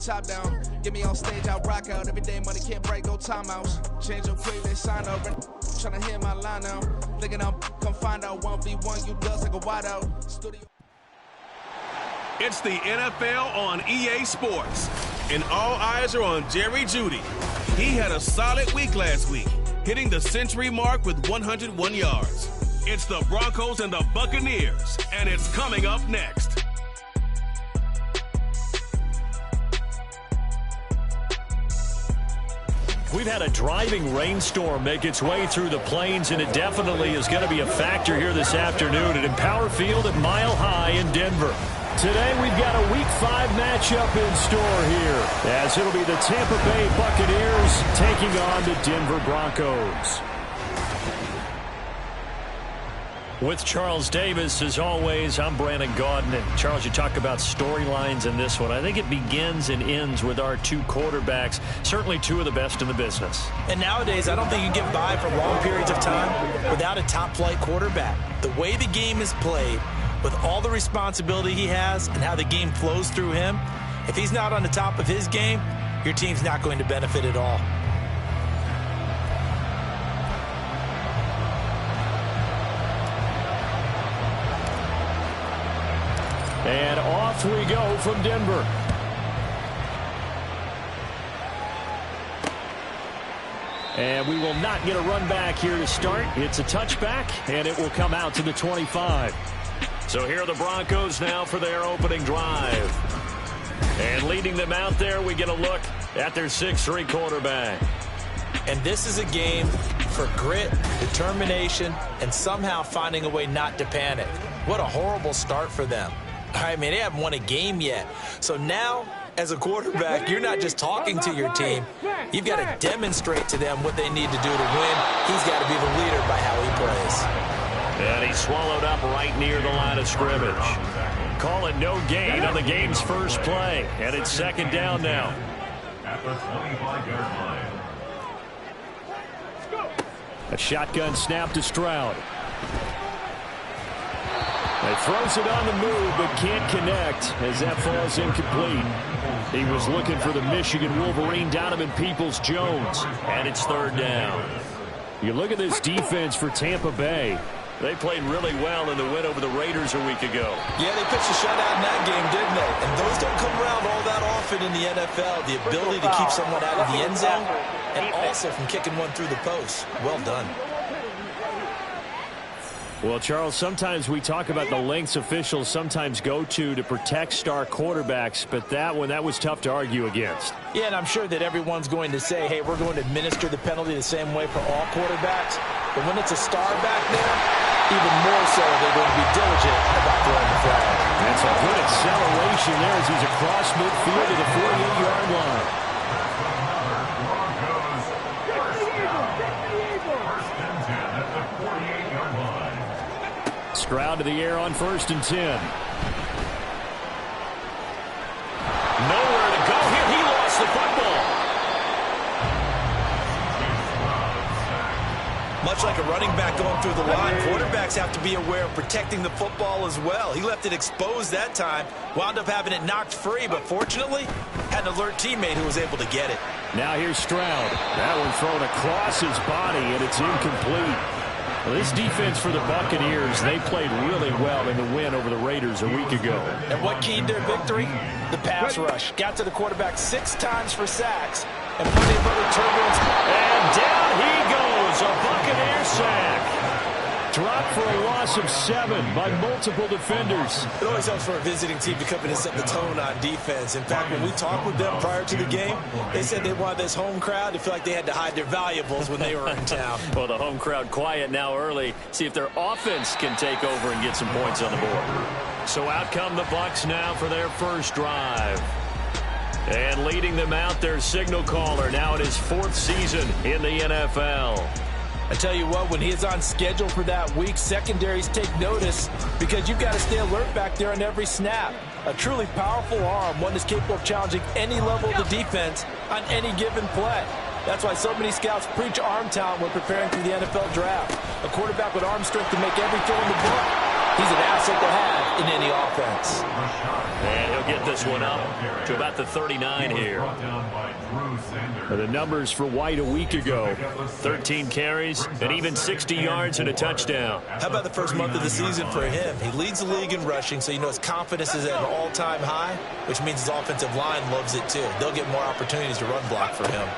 Top down, get me on stage, I'll rock out. Every day, money can't break, go timeouts. Change your quick, they sign over. Tryna hear my line out. Thinking I'm come find out 1v1, you does like a wide out. Studio. It's the NFL on EA Sports, and all eyes are on Jerry Jeudy. He had a solid week last week, hitting the century mark with 101 yards. It's the Broncos and the Buccaneers, and it's coming up next. We've had a driving rainstorm make its way through the plains, and it definitely is going to be a factor here this afternoon at Empower Field at Mile High in Denver. Today we've got a Week 5 matchup in store here, as it'll be the Tampa Bay Buccaneers taking on the Denver Broncos. With Charles Davis, as always, I'm Brandon Gaudin. And Charles, you talk about storylines in this one. I think it begins and ends with our two quarterbacks, certainly two of the best in the business. And nowadays, I don't think you get by for long periods of time without a top-flight quarterback. The way the game is played, with all the responsibility he has and how the game flows through him, if he's not on the top of his game, your team's not going to benefit at all. And off we go from Denver. And we will not get a run back here to start. It's a touchback, and it will come out to the 25. So here are the Broncos now for their opening drive. And leading them out there, we get a look at their 6'3" quarterback. And this is a game for grit, determination, and somehow finding a way not to panic. What a horrible start for them. I mean, they haven't won a game yet. So now, as a quarterback, you're not just talking to your team. You've got to demonstrate to them what they need to do to win. He's got to be the leader by how he plays. And he swallowed up right near the line of scrimmage. Call it no gain on the game's first play. And it's second down now. At the 25-yard line. A shotgun snap to Stroud. He throws it on the move, but can't connect as that falls incomplete. He was looking for the Michigan Wolverine, Donovan Peoples-Jones, and it's third down. You look at this defense for Tampa Bay. They played really well in the win over the Raiders a week ago. Yeah, they pitched a shutout in that game, didn't they? And those don't come around all that often in the NFL. The ability to keep someone out of the end zone and also from kicking one through the post. Well done. Well, Charles, sometimes we talk about the lengths officials sometimes go to protect star quarterbacks, but that was tough to argue against. Yeah, and I'm sure that everyone's going to say, hey, we're going to administer the penalty the same way for all quarterbacks. But when it's a star back there, even more so, they're going to be diligent about throwing the flag. That's a good acceleration there as he's across midfield to the 48-yard line. Stroud to the air on 1st and 10. Nowhere to go here. He lost the football. Much like a running back going through the line, quarterbacks have to be aware of protecting the football as well. He left it exposed that time, wound up having it knocked free, but fortunately had an alert teammate who was able to get it. Now here's Stroud. That one thrown across his body, and it's incomplete. Well, this defense for the Buccaneers, they played really well in the win over the Raiders a week ago. And what keyed their victory? The pass rush. Got to the quarterback 6 times for sacks and plenty of other turbulence. And down he goes, a Buccaneer sack. Dropped for a loss of 7 by multiple defenders. It always helps for a visiting team to come in and set the tone on defense. In fact, when we talked with them prior to the game, they said they wanted this home crowd to feel like they had to hide their valuables when they were in town. Well, the home crowd quiet now early. See if their offense can take over and get some points on the board. So out come the Bucs now for their first drive. And leading them out, their signal caller now in his 4th season in the NFL. I tell you what, when he is on schedule for that week, secondaries take notice because you've got to stay alert back there on every snap. A truly powerful arm, one that's capable of challenging any level of the defense on any given play. That's why so many scouts preach arm talent when preparing for the NFL draft. A quarterback with arm strength to make every throw in the book. He's an asset to have in any offense. And he'll get this one up to about the 39 here. The numbers for White a week ago: 13 carries and even 60 yards and a touchdown. How about the first month of the season for him? He leads the league in rushing, so you know his confidence is at an all-time high, which means his offensive line loves it too. They'll get more opportunities to run block for him.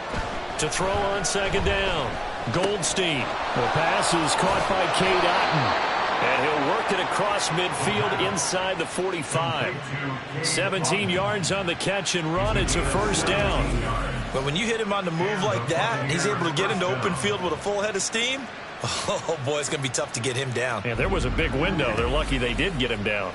To throw on second down, Goldstein. The pass is caught by Cade Otton. And he'll work it across midfield inside the 45. 17 yards on the catch and run. It's a first down. But when you hit him on the move like that, and he's able to get into open field with a full head of steam, oh, boy, it's going to be tough to get him down. Yeah, there was a big window. They're lucky they did get him down.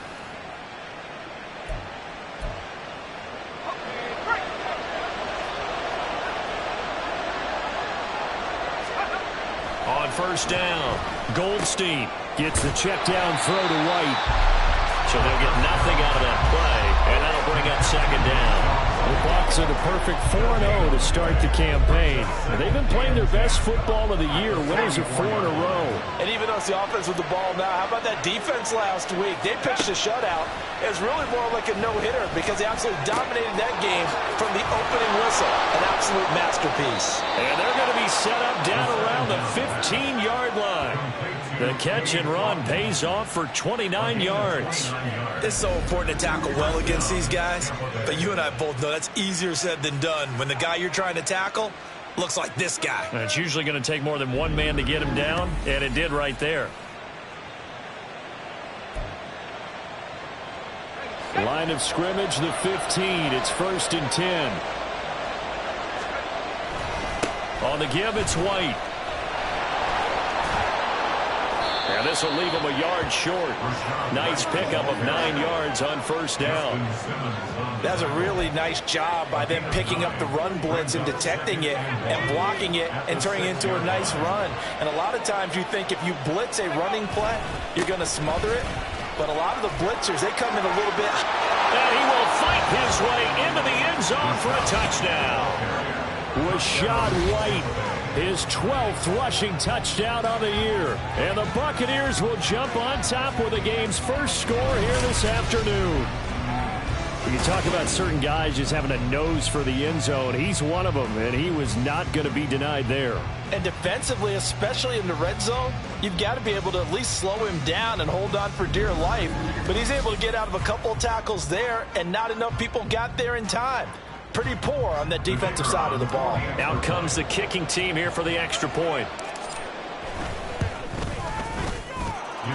On first down, Goldstein gets the check down throw to White. So they'll get nothing out of that play, and that'll bring up second down. The Bucs are the perfect 4-0 to start the campaign. They've been playing their best football of the year, winners of 4 in a row. And even though it's the offense with the ball now, how about that defense last week? They pitched a shutout. It was really more like a no-hitter because they absolutely dominated that game from the opening whistle. An absolute masterpiece. And they're going to be set up down around the 15-yard line. The catch and run pays off for 29 yards. It's so important to tackle well against these guys, but you and I both know that's easier said than done when the guy you're trying to tackle looks like this guy. And it's usually going to take more than one man to get him down, and it did right there. Line of scrimmage, the 15. It's 1st and 10. On the give, it's White. And this will leave him a yard short. Nice pickup of 9 yards on first down. That's a really nice job by them picking up the run blitz and detecting it and blocking it and turning it into a nice run. And a lot of times you think if you blitz a running play, you're going to smother it. But a lot of the blitzers, they come in a little bit. And he will fight his way into the end zone for a touchdown. Rashad White, his 12th rushing touchdown on the year. And the Buccaneers will jump on top with the game's first score here this afternoon. You talk about certain guys just having a nose for the end zone. He's one of them, and he was not going to be denied there. And defensively, especially in the red zone, you've got to be able to at least slow him down and hold on for dear life. But he's able to get out of a couple of tackles there, and not enough people got there in time. Pretty poor on that defensive side of the ball. Out comes the kicking team here for the extra point.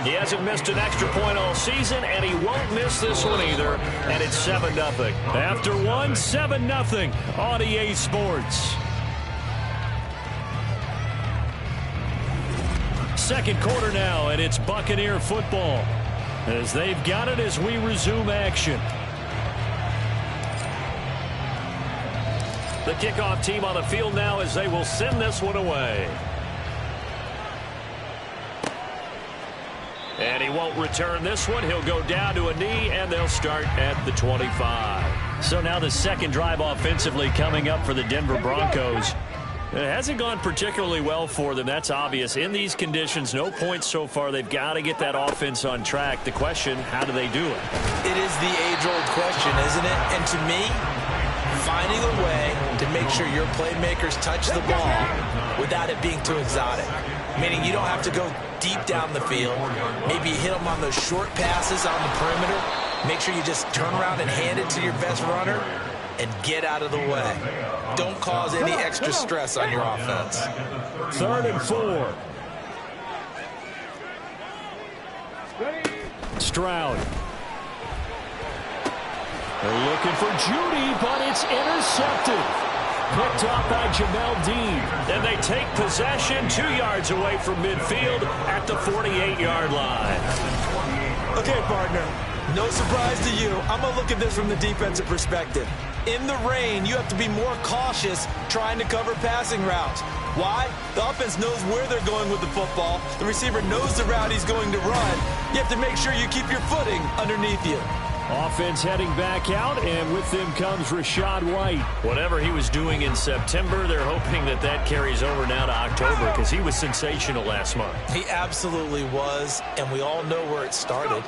He hasn't missed an extra point all season, and he won't miss this one either. And it's 7-0. After one, 7-0 on EA Sports. Second quarter now, and it's Buccaneer football as they've got it as we resume action. The kickoff team on the field now as they will send this one away. And he won't return this one. He'll go down to a knee, and they'll start at the 25. So now the second drive offensively coming up for the Denver Broncos. It hasn't gone particularly well for them. That's obvious. In these conditions, no points so far. They've got to get that offense on track. The question, how do they do it? It is the age-old question, isn't it? And to me, finding a way to make sure your playmakers touch the ball without it being too exotic. Meaning you don't have to go deep down the field. Maybe you hit them on those short passes on the perimeter. Make sure you just turn around and hand it to your best runner and get out of the way. Don't cause any extra stress on your offense. 3rd and 4. Stroud. They're looking for Judy, but it's intercepted. Picked off by Jamel Dean. And they take possession 2 yards away from midfield at the 48-yard line. Okay, partner. No surprise to you. I'm going to look at this from the defensive perspective. In the rain, you have to be more cautious trying to cover passing routes. Why? The offense knows where they're going with the football. The receiver knows the route he's going to run. You have to make sure you keep your footing underneath you. Offense heading back out, and with them comes Rachaad White. Whatever he was doing in September, they're hoping that that carries over now to October because he was sensational last month. He absolutely was, and we all know where it started.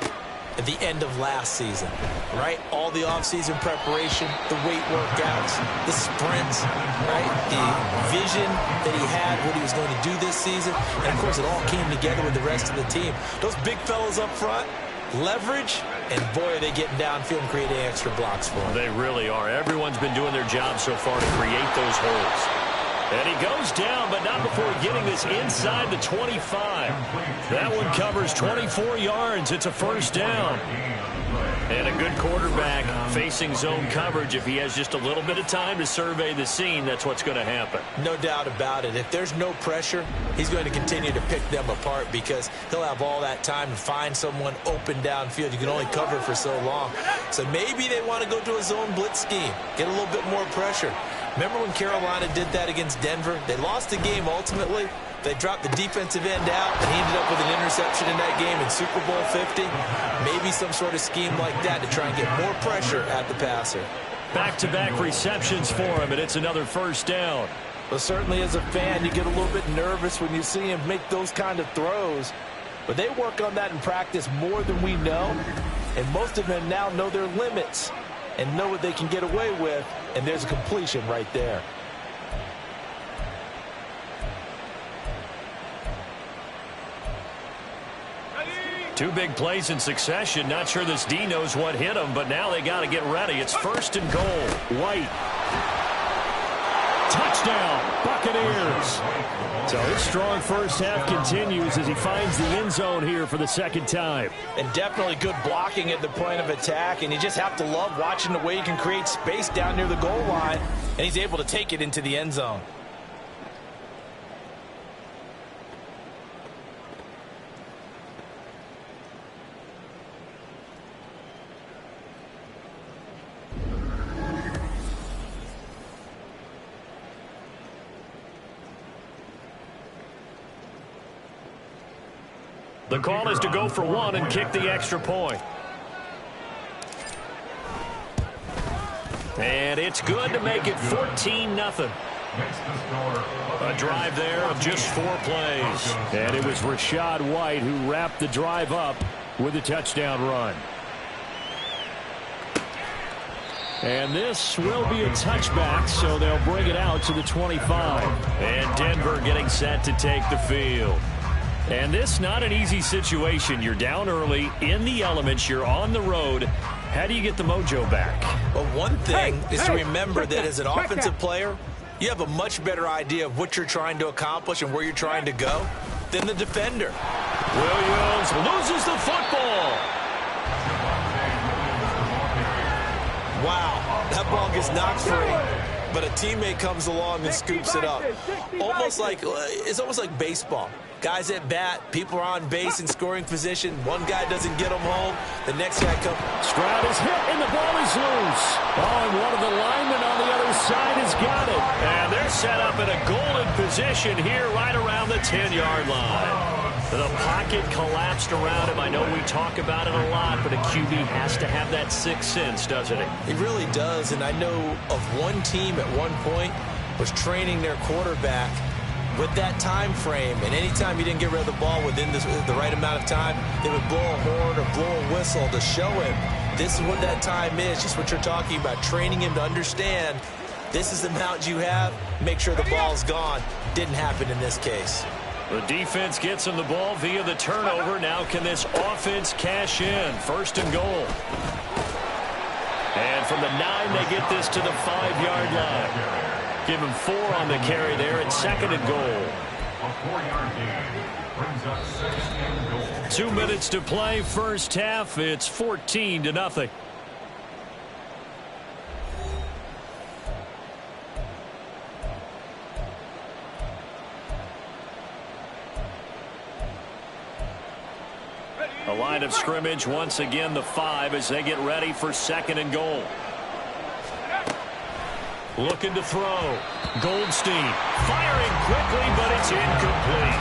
At the end of last season, right? All the offseason preparation, the weight workouts, the sprints, right? The vision that he had, what he was going to do this season. And, of course, it all came together with the rest of the team. Those big fellas up front, leverage, and, boy, are they getting downfield and creating extra blocks for him. They really are. Everyone's been doing their job so far to create those holes. And he goes down, but not before getting this inside the 25. That one covers 24 yards. It's a first down. And a good quarterback facing zone coverage. If he has just a little bit of time to survey the scene, that's what's going to happen. No doubt about it. If there's no pressure, he's going to continue to pick them apart because he'll have all that time to find someone open downfield. You can only cover for so long. So maybe they want to go to a zone blitz scheme, get a little bit more pressure. Remember when Carolina did that against Denver? They lost the game ultimately. They dropped the defensive end out, and he ended up with an interception in that game in Super Bowl 50. Maybe some sort of scheme like that to try and get more pressure at the passer. Back-to-back receptions for him, and it's another first down. Well, certainly as a fan, you get a little bit nervous when you see him make those kind of throws. But they work on that in practice more than we know. And most of them now know their limits and know what they can get away with. And there's a completion right there. Two big plays in succession. Not sure this D knows what hit him, but now they got to get ready. It's first and goal. White. Touchdown, Buccaneers. So his strong first half continues as he finds the end zone here for the second time. And definitely good blocking at the point of attack. And you just have to love watching the way he can create space down near the goal line. And he's able to take it into the end zone. The call is to go for one and kick the extra point. And it's good to make it 14-0. A drive there of just 4 plays. And it was Rachaad White who wrapped the drive up with a touchdown run. And this will be a touchback, so they'll bring it out to the 25. And Denver getting set to take the field. And this not an easy situation. You're down early, in the elements, you're on the road. How do you get the mojo back? Well, one thing is to remember that as an offensive player, you have a much better idea of what you're trying to accomplish and where you're trying to go than the defender. Williams loses the football. Wow, that ball gets knocked free, but a teammate comes along and scoops it up. It's almost like baseball. Guys at bat, people are on base in scoring position. One guy doesn't get them home. The next guy comes. Stroud is hit, and the ball is loose. Oh, and one of the linemen on the other side has got it. And they're set up in a golden position here right around the 10-yard line. The pocket collapsed around him. I know we talk about it a lot, but a QB has to have that sixth sense, doesn't he? He really does, and I know of one team at one point was training their quarterback with that time frame, and anytime he didn't get rid of the ball within the right amount of time, they would blow a horn or blow a whistle to show him this is what that time is, just what you're talking about, training him to understand this is the amount you have, make sure the ball's gone. Didn't happen in this case. The defense gets him the ball via the turnover. Now can this offense cash in? First and goal. And from the 9, they get this to the 5-yard line. Give him 4 on the carry there at second and goal. A 4-yard gain brings up second and goal. 2 minutes to play, first half. It's 14-0. A line of scrimmage, once again the 5 as they get ready for second and goal. Looking to throw. Goldstein firing quickly, but it's incomplete.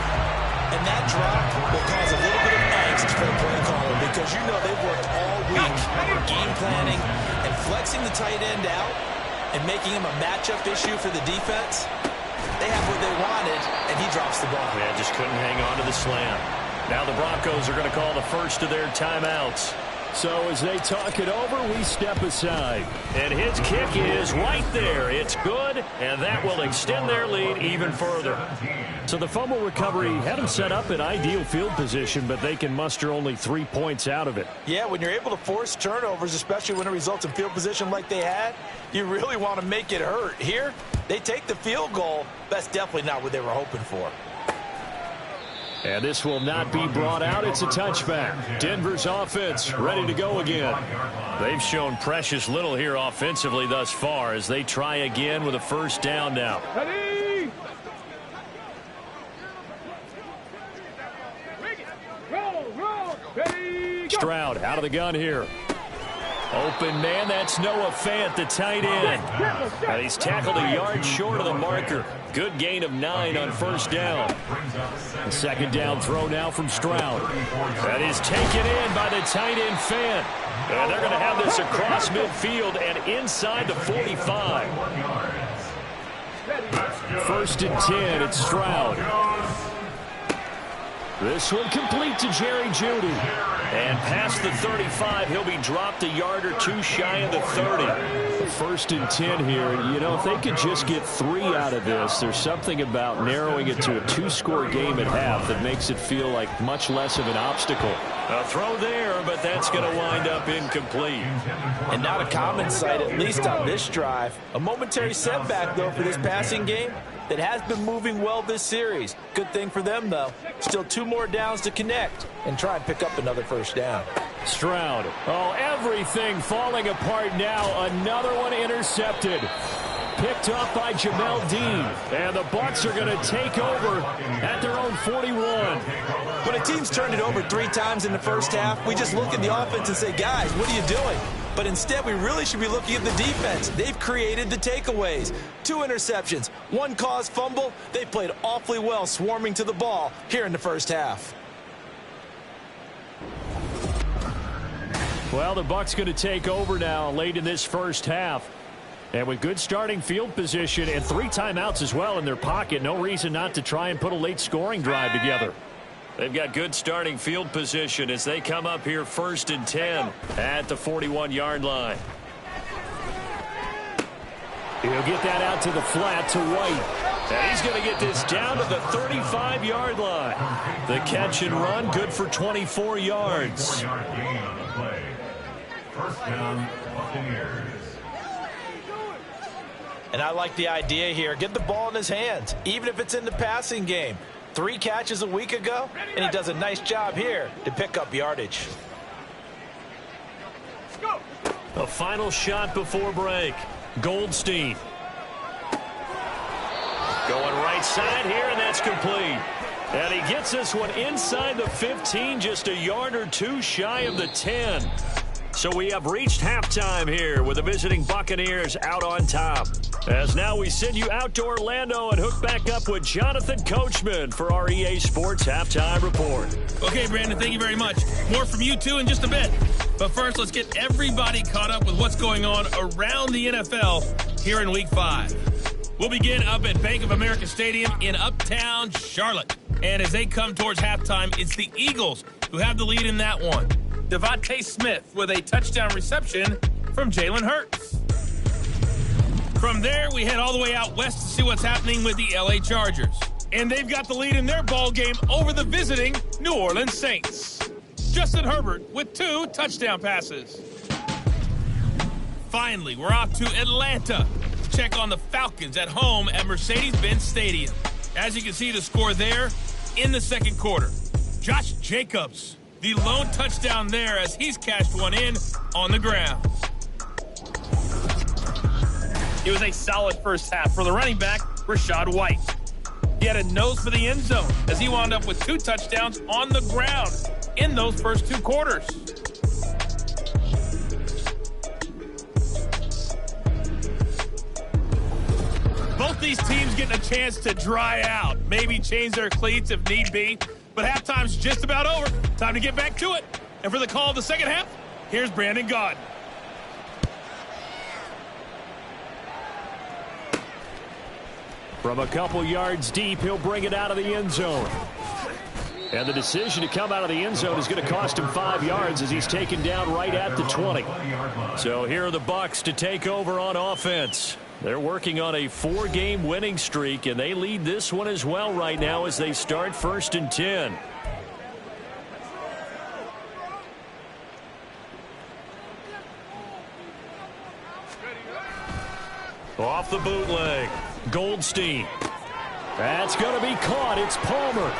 And that drop will cause a little bit of angst NFL play caller, because you know they've worked all week game planning and flexing the tight end out and making him a matchup issue for the defense. They have what they wanted, and he drops the ball. Yeah, just couldn't hang on to the slam. Now the Broncos are going to call the first of their timeouts. So as they talk it over, we step aside. And his kick is right there. It's good, and that will extend their lead even further. So the fumble recovery had them set up in ideal field position, but they can muster only 3 points out of it. Yeah, when you're able to force turnovers, especially when it results in field position like they had, you really want to make it hurt. Here, they take the field goal. That's definitely not what they were hoping for. And this will not be brought out. It's a touchback. Denver's offense ready to go again. They've shown precious little here offensively thus far as they try again with a first down now. Ready? Roll. Ready? Stroud out of the gun here. Open man, that's Noah Fant, the tight end. And he's tackled a yard short of the marker. Good gain of 9 on first down. The second down throw now from Stroud. That is taken in by the tight end Fant. And they're going to have this across midfield and inside the 45. First and 10, it's Stroud. This one complete to Jerry Jeudy. And past the 35, he'll be dropped a yard or two shy of the 30. First and 10 here. You know, if they could just get 3 out of this, there's something about narrowing it to a 2-score game at half that makes it feel like much less of an obstacle. A throw there, but that's going to wind up incomplete. And not a common sight, at least on this drive. A momentary setback, though, for this passing game that has been moving well this series. Good thing for them, though. Still 2 more downs to connect and try and pick up another first down. Stroud. Oh, everything falling apart now. Another one intercepted. Picked up by Jamel Dean. And the Bucs are going to take over at their own 41. When a team's turned it over 3 times in the first half, we just look at the offense and say, guys, what are you doing? But instead, we really should be looking at the defense. They've created the takeaways. 2 interceptions, 1 caused fumble. They played awfully well swarming to the ball here in the first half. Well, the Bucs going to take over now late in this first half. And with good starting field position and 3 timeouts as well in their pocket, no reason not to try and put a late scoring drive together. They've got good starting field position as they come up here first and 10 at the 41-yard line. He'll get that out to the flat to White. And he's going to get this down to the 35-yard line. The catch and run good for 24 yards. First down, Buccaneers. And I like the idea here. Get the ball in his hands, even if it's in the passing game. 3 catches a week ago, and he does a nice job here to pick up yardage. A final shot before break. Goldstein. Going right side here, and that's complete. And he gets this one inside the 15, just a yard or 2 shy of the 10. So we have reached halftime here with the visiting Buccaneers out on top. As now we send you out to Orlando and hook back up with Jonathan Coachman for our EA Sports Halftime Report. Okay, Brandon, thank you very much. More from you two in just a bit. But first, let's get everybody caught up with what's going on around the NFL here in Week 5. We'll begin up at Bank of America Stadium in Uptown Charlotte. And as they come towards halftime, it's the Eagles who have the lead in that one. Devontae Smith with a touchdown reception from Jalen Hurts. From there, we head all the way out west to see what's happening with the LA Chargers. And they've got the lead in their ball game over the visiting New Orleans Saints. Justin Herbert with 2 touchdown passes. Finally, we're off to Atlanta to check on the Falcons at home at Mercedes-Benz Stadium. As you can see the score there in the second quarter. Josh Jacobs, the lone touchdown there as he's cashed one in on the ground. It was a solid first half for the running back, Rachaad White. He had a nose for the end zone as he wound up with 2 touchdowns on the ground in those first 2 quarters. Both these teams getting a chance to dry out, maybe change their cleats if need be. but halftime's just about over. Time to get back to it. And for the call of the second half, here's Brandon Gaudin. From a couple yards deep, he'll bring it out of the end zone. And the decision to come out of the end zone is going to cost him 5 yards as he's taken down right at the 20. So here are the Bucs to take over on offense. They're working on a 4-game winning streak, and they lead this one as well right now as they start 1st and 10. Off the bootleg, Goldstein. That's going to be caught. It's Palmer.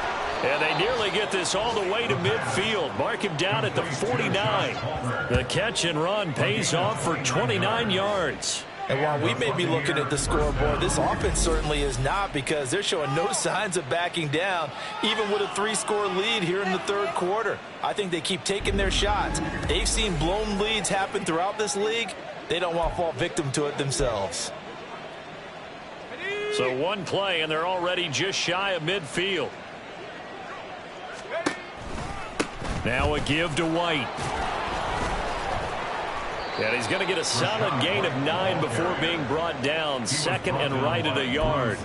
And they nearly get this all the way to midfield. Mark him down at the 49. The catch and run pays off for 29 yards. And while we may be looking at the scoreboard, this offense certainly is not, because they're showing no signs of backing down, even with a 3-score lead here in the third quarter. I think they keep taking their shots. They've seen blown leads happen throughout this league. They don't want to fall victim to it themselves. So one play, and they're already just shy of midfield. Now a give to White. And he's going to get a solid gain of 9 before being brought down. 2nd and right at a yard.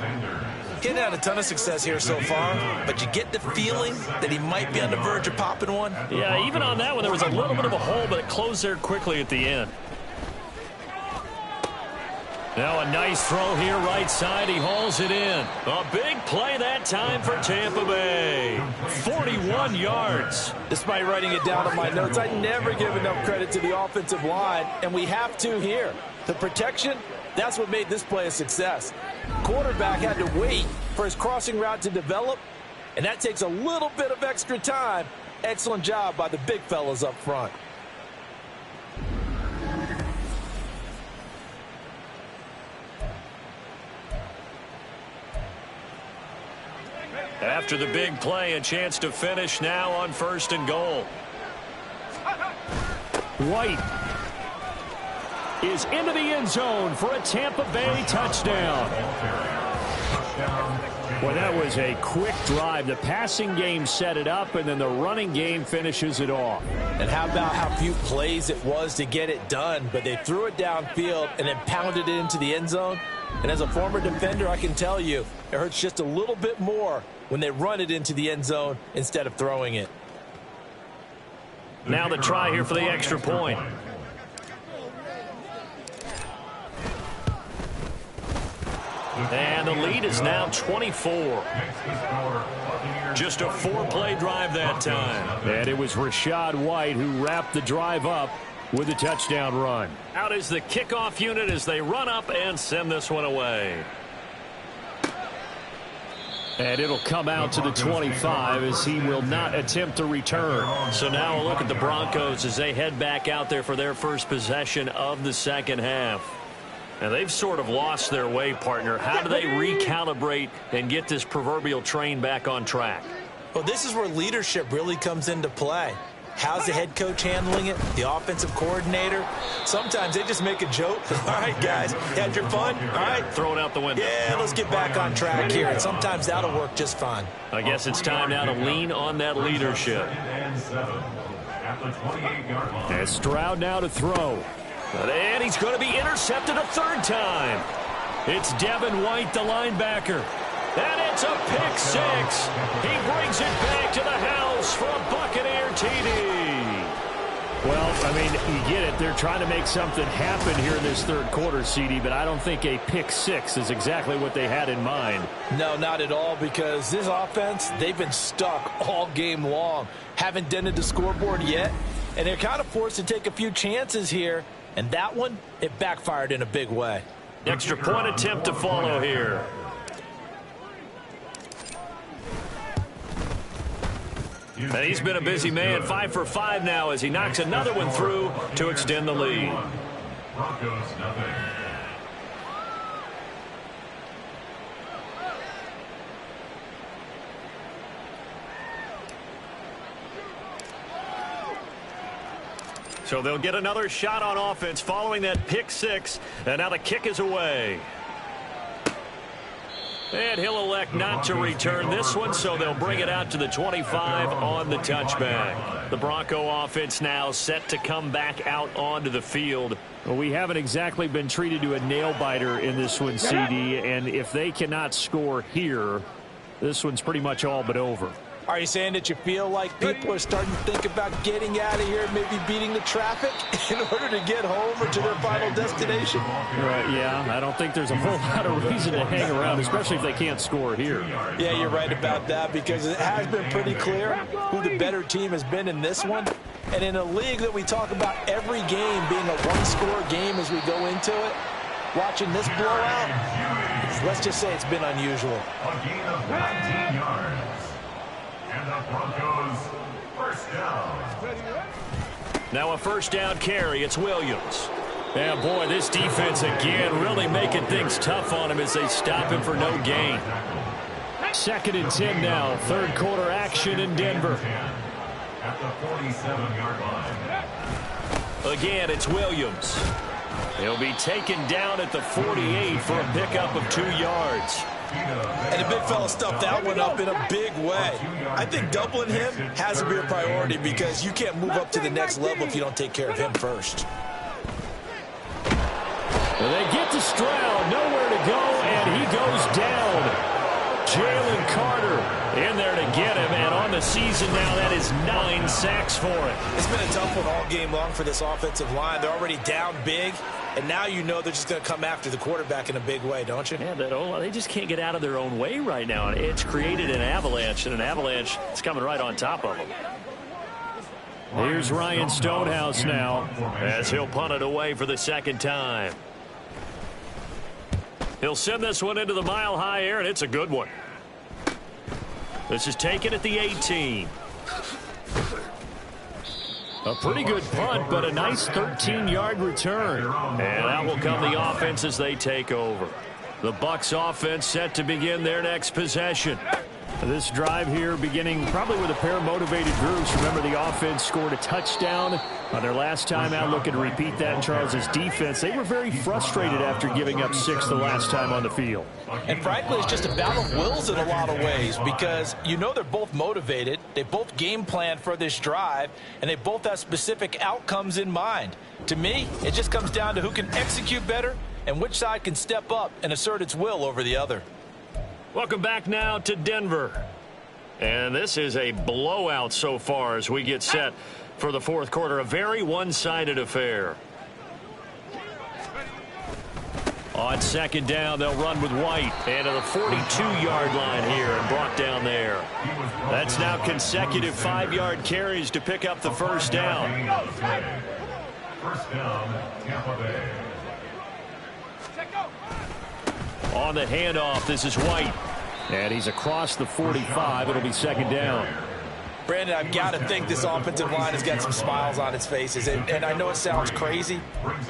He hadn't had a ton of success here so far, but you get the feeling that he might be on the verge of popping one. Yeah, even on that one, there was a little bit of a hole, but it closed there quickly at the end. Now a nice throw here right side. He hauls it in. A big play that time for Tampa Bay. 41 yards. Despite writing it down on my notes, I never give enough credit to the offensive line, and we have to here. The protection, that's what made this play a success. Quarterback had to wait for his crossing route to develop, and that takes a little bit of extra time. Excellent job by the big fellas up front. After the big play, a chance to finish now on 1st and goal. White is into the end zone for a Tampa Bay touchdown. Well, that was a quick drive. The passing game set it up, and then the running game finishes it off. And how about how few plays it was to get it done, but they threw it downfield and then pounded it into the end zone. And as a former defender, I can tell you, it hurts just a little bit more when they run it into the end zone instead of throwing it. Now the try here for the extra point. And the lead is now 24. Just a 4-play drive that time. And it was Rachaad White who wrapped the drive up with a touchdown run. Out is the kickoff unit as they run up and send this one away. And it'll come out to the 25 as he will not attempt to return. So now a look at the Broncos as they head back out there for their first possession of the second half. And they've sort of lost their way, partner. How do they recalibrate and get this proverbial train back on track? Well, this is where leadership really comes into play. How's the head coach handling it? The offensive coordinator? Sometimes they just make a joke. All right, guys, had your fun? All right. Throw it out the window. Yeah, let's get back on track here. And sometimes that'll work just fine. I guess it's time now to lean on that leadership. And Stroud now to throw. And he's going to be intercepted a 3rd time. It's Devin White, the linebacker. And it's a pick 6. He brings it back to the house for a Buccaneer TD. Well, I mean, you get it. They're trying to make something happen here in this third quarter, CD, but I don't think a pick 6 is exactly what they had in mind. No, not at all, because this offense, they've been stuck all game long. Haven't dented the scoreboard yet, and they're kind of forced to take a few chances here, and that one, it backfired in a big way. Extra point attempt to follow here. And he's been a busy man, 5 for 5 now as he knocks another one through to extend the lead. Broncos nothing. So they'll get another shot on offense following that pick 6, and now the kick is away. And he'll elect not to return this one, so they'll bring it out to the 25 on the touchback. The Bronco offense now set to come back out onto the field. Well, we haven't exactly been treated to a nail-biter in this one, CD, and if they cannot score here, this one's pretty much all but over. Are you saying that you feel like people are starting to think about getting out of here, maybe beating the traffic in order to get home or to their final destination? Right, yeah, I don't think there's a whole lot of reason to hang around, especially if they can't score here. Yeah, you're right about that, because it has been pretty clear who the better team has been in this one. And in a league that we talk about every game being a one-score game as we go into it, watching this blowout, let's just say it's been unusual. A gain of 19 yards. And the Broncos first down. Now a first down carry. It's Williams. Yeah, boy, this defense again really making things tough on him as they stop him for no gain. 2nd and 10 now. Third quarter action in Denver. At the 47-yard line. Again, it's Williams. He'll be taken down at the 48 for a pickup of 2 yards. And the big fella stuffed that one up in a big way. I think doubling him has to be a priority, because you can't move up to the next level if you don't take care of him first. Well, they get to Stroud, nowhere to go, and he goes down. Jalen Carter in there to get him, and on the season now, that is 9 sacks for him. It's been a tough one all game long for this offensive line. They're already down big, and now you know they're just going to come after the quarterback in a big way, don't you? Yeah, they just can't get out of their own way right now. It's created an avalanche, and an avalanche is coming right on top of them. Here's Ryan Stonehouse now, as he'll punt it away for the second time. He'll send this one into the mile-high air, and it's a good one. This is taken at the 18. A pretty good punt, but a nice 13-yard return. And out will come the offense as they take over. The Bucs offense set to begin their next possession. This drive here beginning probably with a pair of motivated groups. Remember, the offense scored a touchdown on their last time out. Looking to repeat that in Charles' defense. They were very frustrated after giving up 6 the last time on the field. And frankly, it's just a battle of wills in a lot of ways, because you know they're both motivated. They both game plan for this drive, and they both have specific outcomes in mind. To me, it just comes down to who can execute better and which side can step up and assert its will over the other. Welcome back now to Denver. And this is a blowout so far as we get set for the fourth quarter. A very one-sided affair. On second down, they'll run with White. And to the 42-yard line here and brought down there. That's now consecutive 5-yard carries to pick up the first down. First down, Tampa Bay. On the handoff, this is White. And he's across the 45. It'll be second down. Brandon, I've got to think this offensive line has got some smiles on its faces. And I know it sounds crazy,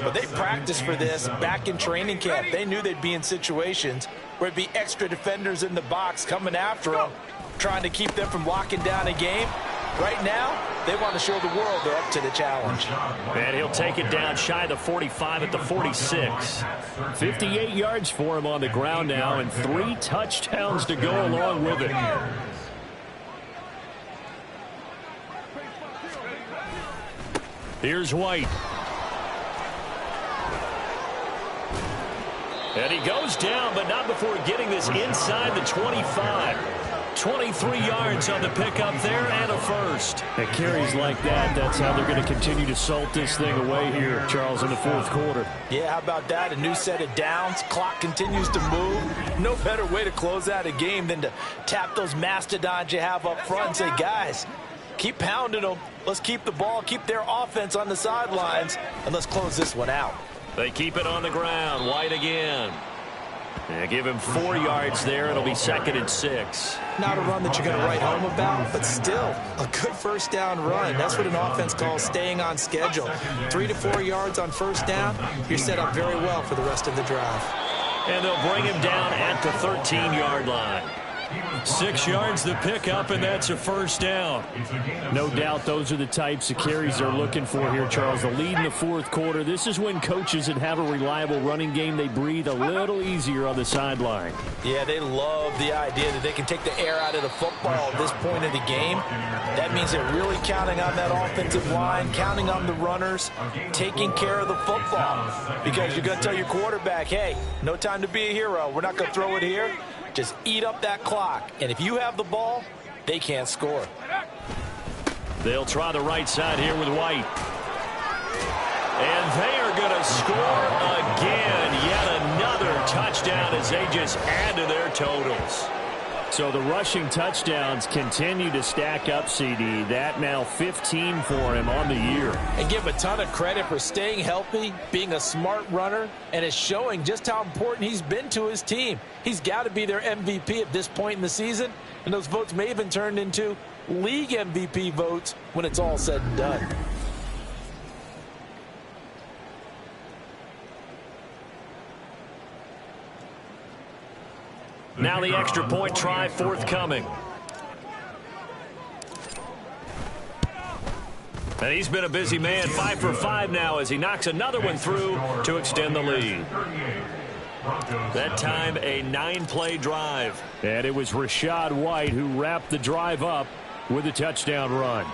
but they practiced for this back in training camp. They knew they'd be in situations where it'd be extra defenders in the box coming after them, trying to keep them from locking down a game. Right now, they want to show the world they're up to the challenge. And he'll take it down shy of the 45 at the 46. 58 yards for him on the ground now, and 3 touchdowns to go along with it. Here's White. And he goes down, but not before getting this inside the 25. 23 yards on the pickup there and a first. At carries like that, that's how they're going to continue to salt this thing away here, Charles, in the fourth quarter. Yeah, how about that? A new set of downs. Clock continues to move. No better way to close out a game than to tap those mastodons you have up front and say, guys, keep pounding them. Let's keep the ball, keep their offense on the sidelines, and let's close this one out. They keep it on the ground. White again. Yeah, give him 4 yards there. It'll be second and 6. Not a run that you're going to write home about, but still a good first down run. That's what an offense calls staying on schedule. 3 to 4 yards on first down, you're set up very well for the rest of the drive. And they'll bring him down at the 13-yard line. 6 yards the pickup, and that's a first down. No doubt those are the types of carries they're looking for here, Charles. The lead in the fourth quarter. This is when coaches that have a reliable running game, they breathe a little easier on the sideline. Yeah, they love the idea that they can take the air out of the football at this point of the game. That means they're really counting on that offensive line, counting on the runners, taking care of the football. Because you're going to tell your quarterback, hey, no time to be a hero. We're not going to throw it here. Just eat up that clock. And if you have the ball, they can't score. They'll try the right side here with White. And they are going to score again. Yet another touchdown as they just add to their totals. So the rushing touchdowns continue to stack up, CD. That now 15 for him on the year. And give him a ton of credit for staying healthy, being a smart runner, and it's showing just how important he's been to his team. He's got to be their MVP at this point in the season, and those votes may even turn into league MVP votes when it's all said and done. Now the extra point try forthcoming. And he's been a busy man, 5 for 5 now as he knocks another one through to extend the lead. That time a 9-play drive. And it was Rachaad White who wrapped the drive up with a touchdown run.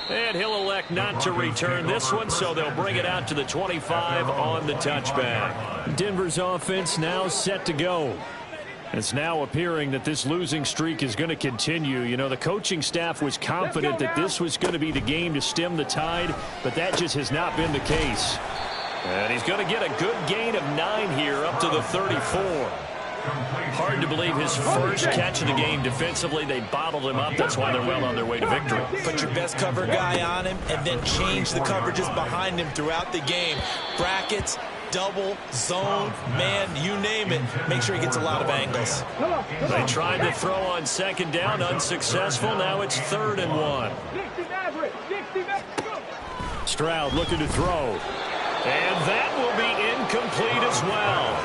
And he'll elect not to return this one, so they'll bring it out to the 25 on the touchback. Denver's offense now set to go. It's now appearing that this losing streak is going to continue. You know, the coaching staff was confident that this was going to be the game to stem the tide, but that just has not been the case. And he's going to get a good gain of 9 here up to the 34. Hard to believe his first catch of the game defensively. They bottled him up. That's why they're well on their way to victory. Put your best cover guy on him and then change the coverages behind him throughout the game. Brackets, double, zone, man, you name it. Make sure he gets a lot of angles. They tried to throw on second down, unsuccessful. Now it's 3rd and 1. Stroud looking to throw. And that will be incomplete as well.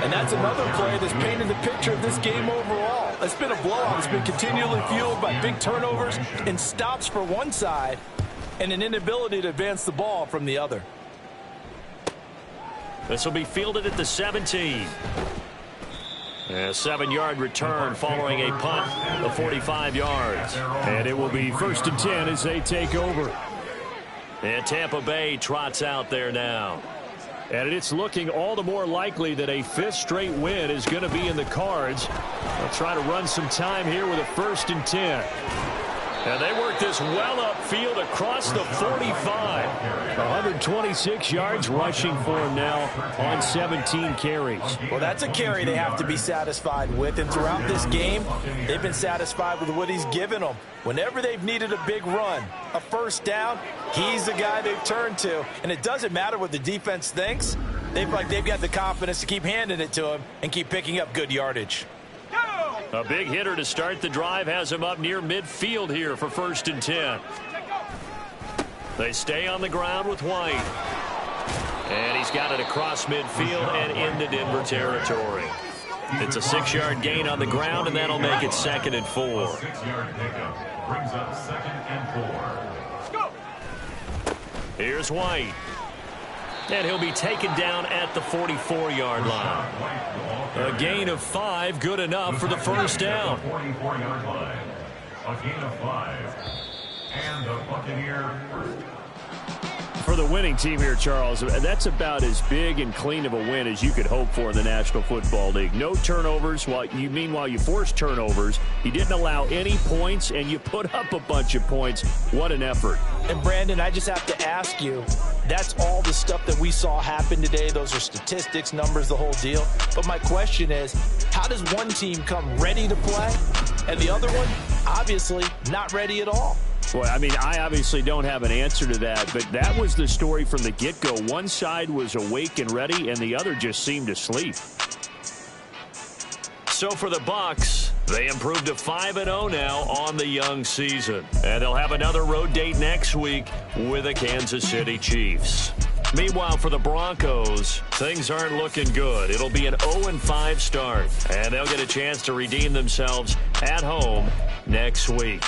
And that's another play that's painted the picture of this game overall. It's been a blowout. It's been continually fueled by big turnovers and stops for one side and an inability to advance the ball from the other. This will be fielded at the 17. A 7-yard return following a punt of 45 yards. And it will be 1st and 10 as they take over. And Tampa Bay trots out there now. And it's looking all the more likely that a 5th straight win is going to be in the cards. They'll try to run some time here with a 1st and 10. And they work this well upfield across the 45. 126 yards rushing for him now on 17 carries. Well, that's a carry they have to be satisfied with. And throughout this game, they've been satisfied with what he's given them. Whenever they've needed a big run, a first down, he's the guy they've turned to. And it doesn't matter what the defense thinks. They've got the confidence to keep handing it to him and keep picking up good yardage. A big hitter to start the drive has him up near midfield here for 1st and 10. They stay on the ground with White. And he's got it across midfield and into Denver territory. It's a 6-yard gain on the ground, and that'll make it 2nd and 4. 6-yard pickup brings up 2nd and 4. Here's White. And he'll be taken down at the 44-yard line. A gain of 5, good enough for the first down. 44-yard line. A gain of 5. And the Buccaneer first. For the winning team here, Charles, that's about as big and clean of a win as you could hope for in the National Football League. No turnovers. Meanwhile, you forced turnovers. You didn't allow any points, and you put up a bunch of points. What an effort. And, Brandon, I just have to ask you, that's all the stuff that we saw happen today. Those are statistics, numbers, the whole deal. But my question is, how does one team come ready to play, and the other one, obviously, not ready at all? Boy, I mean, I obviously don't have an answer to that, but that was the story from the get-go. One side was awake and ready, and the other just seemed asleep. So for the Bucs, they improved to 5-0 now on the young season. And they'll have another road date next week with the Kansas City Chiefs. Meanwhile, for the Broncos, things aren't looking good. It'll be an 0-5 start, and they'll get a chance to redeem themselves at home next week.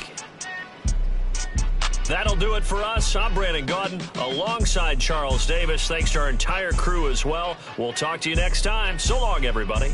That'll do it for us. I'm Brandon Gaudin alongside Charles Davis. Thanks to our entire crew as well. We'll talk to you next time. So long, everybody.